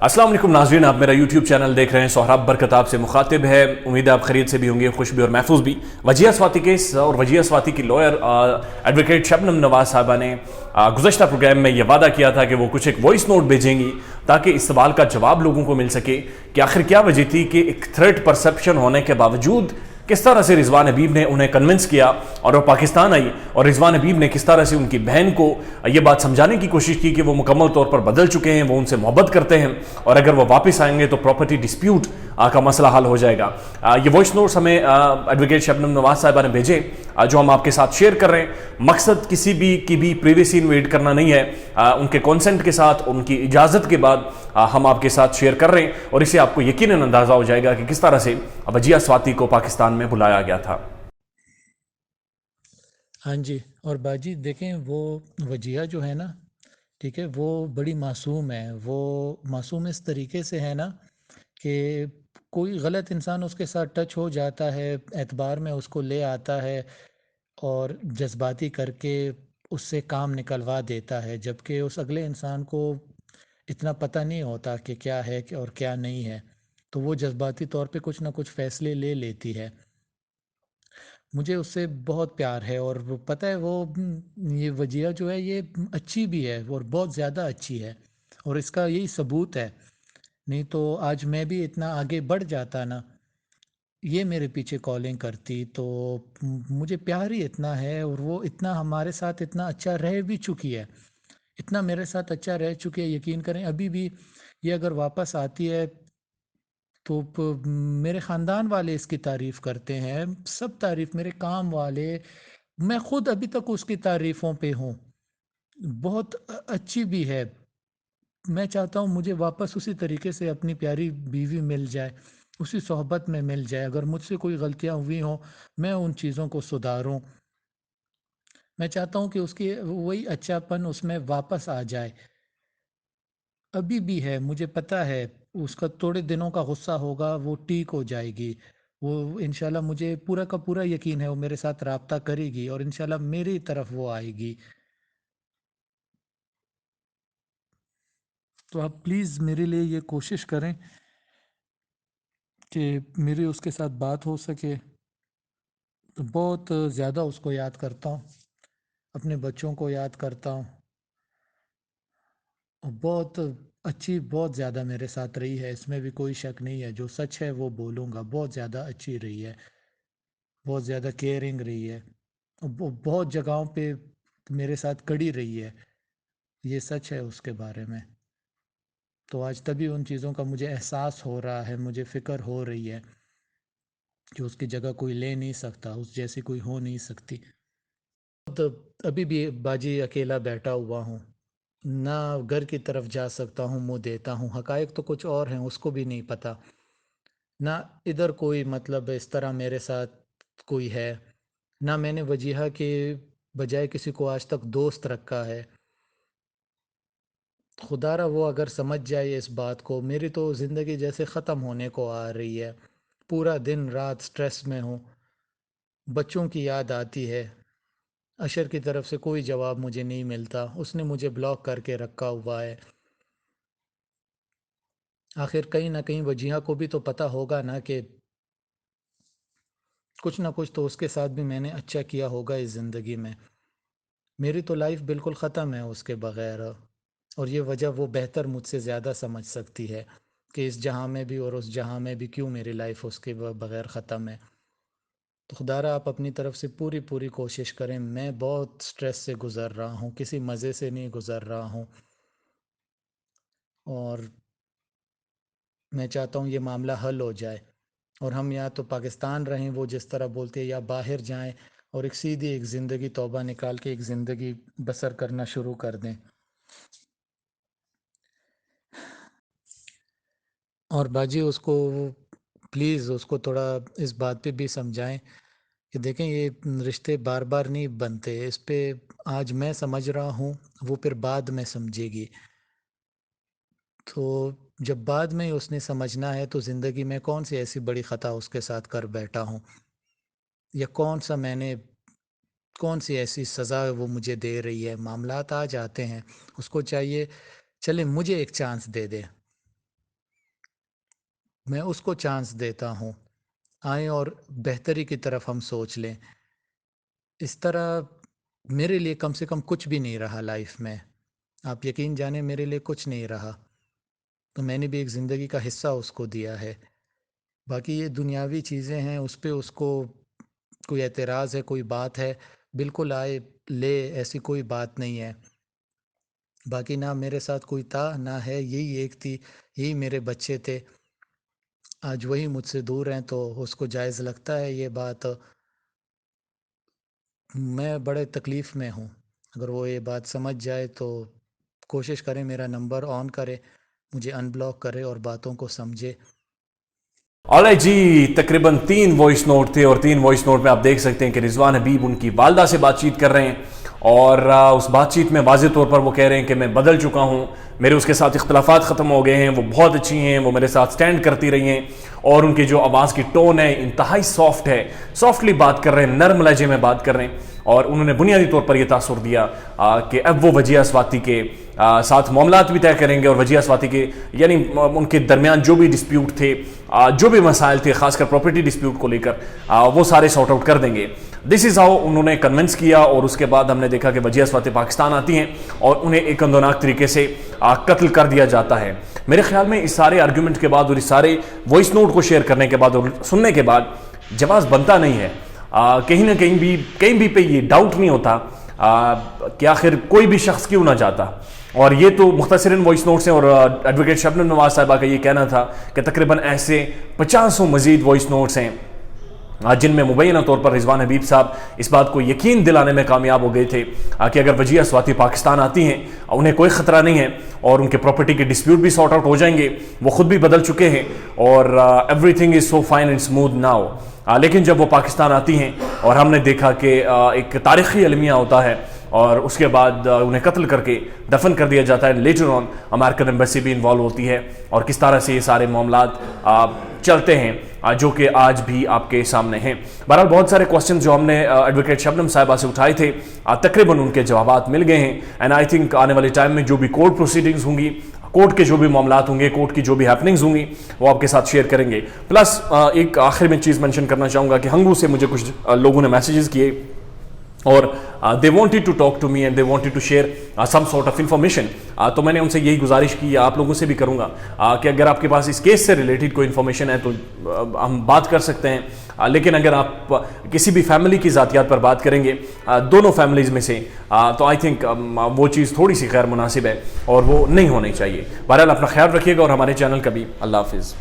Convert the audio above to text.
अस्सलाम वालेकुम नाज़रीन, आप मेरा यूट्यूब चैनल देख रहे हैं। सोहराब बरकत आपसे मुखातिब है। उम्मीद है आप खैरियत से भी होंगे, खुश भी और महफूज भी। वजिया स्वाति केस और वजिया स्वाति की लॉयर एडवोकेट शबनम नवाज साहबा ने गुज़श्ता प्रोग्राम में यह वादा किया था कि वो कुछ एक वॉइस नोट भेजेंगी ताकि इस सवाल का जवाब लोगों को मिल सके कि आखिर क्या वजह थी कि एक थ्रेट परसेप्शन होने के बावजूद किस तरह से रिजवान हबीब ने उन्हें कन्विंस किया और वो पाकिस्तान आई, और रिजवान हबीब ने किस तरह से उनकी बहन को ये बात समझाने की कोशिश की कि वो मुकम्मल तौर पर बदल चुके हैं, वो उनसे मोहब्बत करते हैं और अगर वो वापस आएंगे तो प्रॉपर्टी डिस्प्यूट का मसला हल हो जाएगा। ये वॉइस नोट्स हमें एडवोकेट शबनम नवाज साहिबा ने भेजे, जो हम आपके साथ शेयर कर रहे हैं। मकसद किसी भी की भी प्रिवेसी इन्वेड करना नहीं है, उनके कॉन्सेंट के साथ, उनकी इजाज़त के बाद हम आपके साथ शेयर कर रहे हैं और इससे आपको यकीनन अंदाज़ा हो जाएगा कि किस तरह से वजिया स्वाति को पाकिस्तान में बुलाया गया था। हाँ जी। और बाजी देखें, वो वजिया जो है ना, ठीक है, वो बड़ी मासूम है। वो मासूम इस तरीके से है ना कि कोई गलत इंसान उसके साथ टच हो जाता है, एतबार में उसको ले आता है और जज्बाती करके उससे काम निकलवा देता है, जबकि उस अगले इंसान को इतना पता नहीं होता कि क्या है और क्या नहीं है। तो वो जज्बाती तौर पे कुछ ना कुछ फ़ैसले ले लेती है। मुझे उससे बहुत प्यार है और वो पता है, वो ये वजिया जो है ये अच्छी भी है और बहुत ज़्यादा अच्छी है, और इसका यही सबूत है। नहीं तो आज मैं भी इतना आगे बढ़ जाता ना, ये मेरे पीछे कॉलिंग करती तो। मुझे प्यार ही इतना है और वो इतना हमारे साथ इतना अच्छा रह भी चुकी है, इतना मेरे साथ अच्छा रह चुकी है, यकीन करें। अभी भी ये अगर वापस आती है तो मेरे ख़ानदान वाले इसकी तारीफ़ करते हैं, सब तारीफ़, मेरे काम वाले, मैं खुद अभी तक उसकी तारीफ़ों पे हूँ। बहुत अच्छी भी है। मैं चाहता हूँ मुझे वापस उसी तरीके से अपनी प्यारी बीवी मिल जाए, उसी सोहबत में मिल जाए। अगर मुझसे कोई गलतियाँ हुई हों, मैं उन चीज़ों को सुधारूँ। मैं चाहता हूँ कि उसकी वही अच्छापन उसमें वापस आ जाए। अभी भी है, मुझे पता है। उसका थोड़े दिनों का गुस्सा होगा, वो ठीक हो जाएगी। वो इंशाल्लाह, मुझे पूरा का पूरा यकीन है वो मेरे साथ राब्ता करेगी और इंशाल्लाह मेरी तरफ वो आएगी। तो आप प्लीज़ मेरे लिए ये कोशिश करें कि मेरी उसके साथ बात हो सके। तो बहुत ज़्यादा उसको याद करता हूँ, अपने बच्चों को याद करता हूँ। और बहुत अच्छी, बहुत ज़्यादा मेरे साथ रही है, इसमें भी कोई शक नहीं है। जो सच है वो बोलूँगा, बहुत ज़्यादा अच्छी रही है, बहुत ज़्यादा केयरिंग रही है। और वो बहुत जगहों पे मेरे साथ कड़ी रही है, ये सच है उसके बारे में। तो आज तभी उन चीज़ों का मुझे एहसास हो रहा है, मुझे फ़िक्र हो रही है कि उसकी जगह कोई ले नहीं सकता, उस जैसी कोई हो नहीं सकती। तो अभी भी बाजी अकेला बैठा हुआ हूँ, ना घर की तरफ जा सकता हूँ, मुँह देता हूँ। हकायक तो कुछ और हैं, उसको भी नहीं पता। ना इधर कोई मतलब इस तरह मेरे साथ कोई है, ना मैंने वजीहा के बजाय किसी को आज तक दोस्त रखा है। खुदारा वो अगर समझ जाए इस बात को, मेरी तो ज़िंदगी जैसे ख़त्म होने को आ रही है। पूरा दिन रात स्ट्रेस में हूँ, बच्चों की याद आती है। अशर की तरफ से कोई जवाब मुझे नहीं मिलता, उसने मुझे ब्लॉक करके रखा हुआ है। आखिर कहीं ना कहीं वजीहा को भी तो पता होगा ना कि कुछ ना कुछ तो उसके साथ भी मैंने अच्छा किया होगा इस ज़िंदगी में। मेरी तो लाइफ बिल्कुल ख़त्म है उसके बगैर, और ये वजह वो बेहतर मुझसे ज़्यादा समझ सकती है कि इस जहाँ में भी और उस जहाँ में भी क्यों मेरी लाइफ उसके बगैर ख़त्म है। तो खुदारा आप अपनी तरफ से पूरी पूरी कोशिश करें। मैं बहुत स्ट्रेस से गुज़र रहा हूँ, किसी मज़े से नहीं गुज़र रहा हूँ, और मैं चाहता हूँ ये मामला हल हो जाए और हम या तो पाकिस्तान रहें, वो जिस तरह बोलते हैं, या बाहर जाएं और एक सीधी एक ज़िंदगी तौबा निकाल के एक ज़िंदगी बसर करना शुरू कर दें। और बाजी उसको प्लीज़ उसको थोड़ा इस बात पे भी समझाएं कि देखें, ये रिश्ते बार बार नहीं बनते। इस पे आज मैं समझ रहा हूँ, वो फिर बाद में समझेगी। तो जब बाद में ही उसने समझना है तो ज़िंदगी में कौन सी ऐसी बड़ी ख़ता उसके साथ कर बैठा हूँ, या कौन सा मैंने, कौन सी ऐसी सज़ा वो मुझे दे रही है। मामलात आ जाते हैं, उसको चाहिए चले मुझे एक चांस दे दे, میں اس کو چانس دیتا ہوں، آئیں اور بہتری کی طرف ہم سوچ لیں۔ اس طرح میرے لیے کم سے کم کچھ بھی نہیں رہا لائف میں، آپ یقین جانیں میرے لیے کچھ نہیں رہا، تو میں نے بھی ایک زندگی کا حصہ اس کو دیا ہے۔ باقی یہ دنیاوی چیزیں ہیں، اس پہ اس کو کوئی اعتراض ہے، کوئی بات ہے، بالکل آئے لے، ایسی کوئی بات نہیں ہے۔ باقی نہ میرے ساتھ کوئی تھا نہ ہے، یہی ایک تھی، یہی میرے بچے تھے، آج وہی مجھ سے دور ہیں، تو اس کو جائز لگتا ہے یہ بات۔ میں بڑے تکلیف میں ہوں، اگر وہ یہ بات سمجھ جائے تو کوشش کرے میرا نمبر آن کرے، مجھے ان بلاک کرے اور باتوں کو سمجھے۔ آلرائٹ جی، تقریباً 3 وائس نوٹ تھے، اور 3 وائس نوٹ میں آپ دیکھ سکتے ہیں کہ رضوان حبیب ان کی والدہ سے بات چیت کر رہے ہیں، اور اس بات چیت میں واضح طور پر وہ کہہ رہے ہیں کہ میں بدل چکا ہوں، میرے اس کے ساتھ اختلافات ختم ہو گئے ہیں، وہ بہت اچھی ہیں، وہ میرے ساتھ سٹینڈ کرتی رہی ہیں، اور ان کی جو آواز کی ٹون ہے انتہائی سافٹ ہے، سافٹلی بات کر رہے ہیں، نرم لہجے میں بات کر رہے ہیں، اور انہوں نے بنیادی طور پر یہ تاثر دیا کہ اب وہ وجیہ اسواتی کے ساتھ معاملات بھی طے کریں گے، اور وجیہ اسواتی کے یعنی ان کے درمیان جو بھی ڈسپیوٹ تھے، جو بھی مسائل تھے، خاص کر پراپرٹی ڈسپیوٹ کو لے کر، وہ سارے سارٹ آؤٹ کر دیں گے۔ دس از ہاؤ انہوں نے کنونس کیا، اور اس کے بعد ہم نے دیکھا کہ وجیہ اسواتی پاکستان آتی ہیں اور انہیں ایک اندوناک طریقے سے قتل کر دیا جاتا ہے۔ میرے خیال میں اس سارے آرگیومنٹ کے بعد اور اس سارے وائس نوٹ کو شیئر کرنے کے بعد اور سننے کے بعد جواز بنتا نہیں ہے، کہیں نہ کہیں بھی پہ یہ ڈاؤٹ نہیں ہوتا کہ آخر کوئی بھی شخص کیوں نہ جاتا۔ اور یہ تو مختصراً وائس نوٹس ہیں، اور ایڈوکیٹ شبنم نواز صاحبہ کا یہ کہنا تھا کہ تقریباً ایسے 50 مزید وائس نوٹس ہیں جن میں مبینہ طور پر رضوان حبیب صاحب اس بات کو یقین دلانے میں کامیاب ہو گئے تھے کہ اگر وجیہ اسواتی پاکستان آتی ہیں انہیں کوئی خطرہ نہیں ہے، اور ان کے پراپرٹی کے ڈسپیوٹ بھی سارٹ آؤٹ ہو جائیں گے، وہ خود بھی بدل چکے ہیں، اور everything is so fine and smooth now. لیکن جب وہ پاکستان آتی ہیں اور ہم نے دیکھا کہ ایک تاریخی المیہ ہوتا ہے، اور اس کے بعد انہیں قتل کر کے دفن کر دیا جاتا ہے، لیٹر آن امریکن ایمبیسی بھی انوالو ہوتی ہے، اور کس طرح سے یہ سارے معاملات چلتے ہیں جو کہ آج بھی آپ کے سامنے ہیں۔ بہرحال بہت سارے کوسچن جو ہم نے ایڈوکیٹ شبنم صاحبہ سے اٹھائے تھے، تقریباً ان کے جوابات مل گئے ہیں، اینڈ آئی تھنک آنے والے ٹائم میں جو بھی کورٹ پروسیڈنگز ہوں گی، کورٹ کے جو بھی معاملات ہوں گے، کورٹ کی جو بھی ہیپننگز ہوں گی، وہ آپ کے ساتھ شیئر کریں گے۔ پلس ایک آخر میں چیز منشن کرنا چاہوں گا کہ ہنگو سے مجھے کچھ لوگوں نے میسیجز کیے، اور they wanted to talk to me and they wanted to share some sort of information، تو میں نے ان سے یہی گزارش کی، آپ لوگوں سے بھی کروں گا کہ اگر آپ کے پاس اس کیس سے ریلیٹڈ کوئی انفارمیشن ہے تو ہم بات کر سکتے ہیں، لیکن اگر آپ کسی بھی فیملی کی ذاتیات پر بات کریں گے، دونوں فیملیز میں سے، تو آئی تھنک وہ چیز تھوڑی سی غیر مناسب ہے اور وہ نہیں ہونی چاہیے۔ بہرحال اپنا خیال رکھیے گا، اور ہمارے چینل کا بھی۔ اللہ حافظ۔